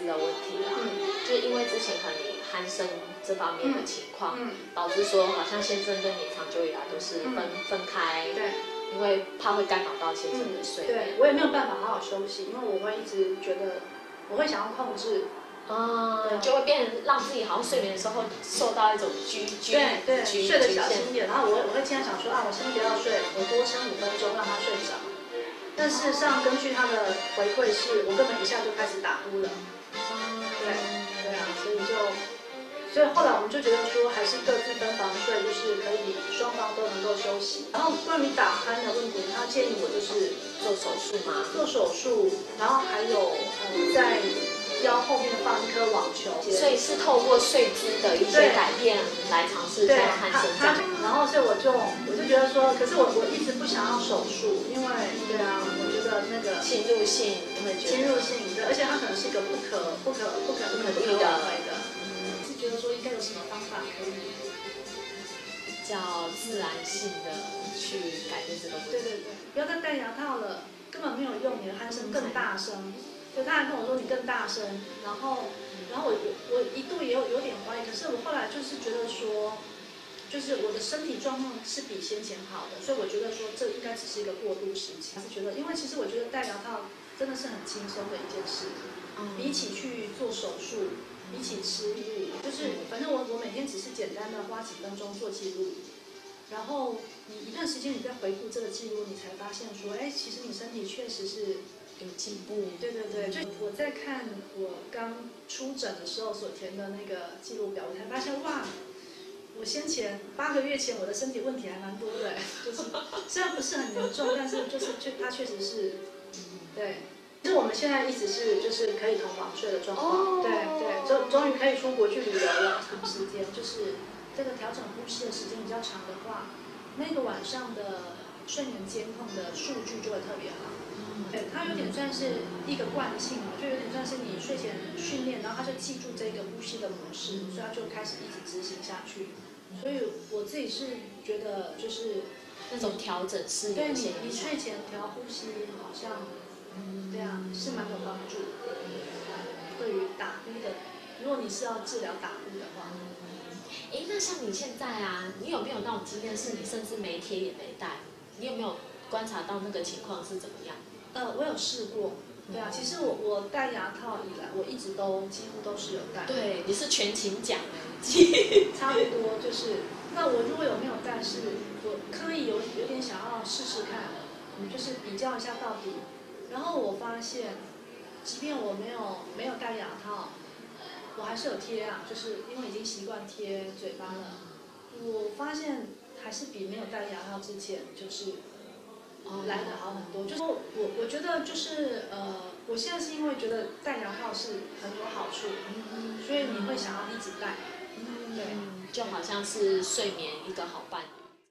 姿的问题啦，就是因为之前可能你鼾声这方面的情况，导致说好像先生跟你长久以来都是分开，对，因为怕会干扰到先生的睡眠。对，我也没有办法好好休息，因为我会一直觉得我会想要控制。就会变成让自己好像睡眠的时候受到一种对，睡得小心一点。然后我会经常想说我先不要睡，我多撑5分钟让他睡着。但事实上，根据他的回馈是，我根本一下就开始打呼了。对啊，所以后来我们就觉得说，还是各自分房睡，就是可以双方都能够休息。然后关于打鼾的问题，他建议我就是做手术吗？做手术，然后还有在腰后面放一颗网球，所以是透过睡姿的一些改变来尝试在鼾声这样。然后所以我就觉得说，可是我一直不想要手术，因为我觉得那个侵入性，对，而且它可能是一个不可逆的，是觉得说应该有什么方法可以比较自然性的去改变这个问题。对，不要再戴牙套了，根本没有用，你的鼾声更大声。就他还跟我说你更大声，然后我一度也有点怀疑，可是我后来就是觉得说，就是我的身体状况是比先前好的，所以我觉得说这应该只是一个过渡时期。是觉得，因为其实我觉得戴牙套真的是很轻松的一件事，比起去做手术，比起吃药，就是反正我每天只是简单的花几分钟做记录，然后你一段时间你再回顾这个记录，你才发现说，其实你身体确实是有进步。对，就我在看我刚出诊的时候所填的那个记录表，我才发现我先前8个月前我的身体问题还蛮多的，就是虽然不是很严重，但是它确实是，对。其实我们现在一直是就是可以同房睡的状况，对，终于可以出国去旅游了，长时间就是这个调整呼吸的时间比较长的话，那个晚上的睡眠监控的数据就会特别好。对，它有点算是一个惯性嘛，就有点算是你睡前训练，然后他就记住这个呼吸的模式，所以他就开始一直执行下去。所以我自己是觉得就是那种调整是对你睡前调呼吸好像对啊是蛮有帮助。对于打呼的，如果你是要治疗打呼的话，那像你现在你有没有那种经验，是你甚至没贴也没戴？你有没有观察到那个情况是怎么样？我有试过，对啊，其实我戴牙套以来，我一直几乎都是有戴。对，你是全勤奖差不多就是，那我如果有没有戴，是我刻意有点想要试试看，就是比较一下到底。然后我发现，即便我没有戴牙套，我还是有贴就是因为已经习惯贴嘴巴了，我发现还是比没有戴牙套之前就是来得好很多。就是我觉得就是我现在是因为觉得戴牙套是很有好处，所以你会想要一直戴。就好像是睡眠一个好伴侣。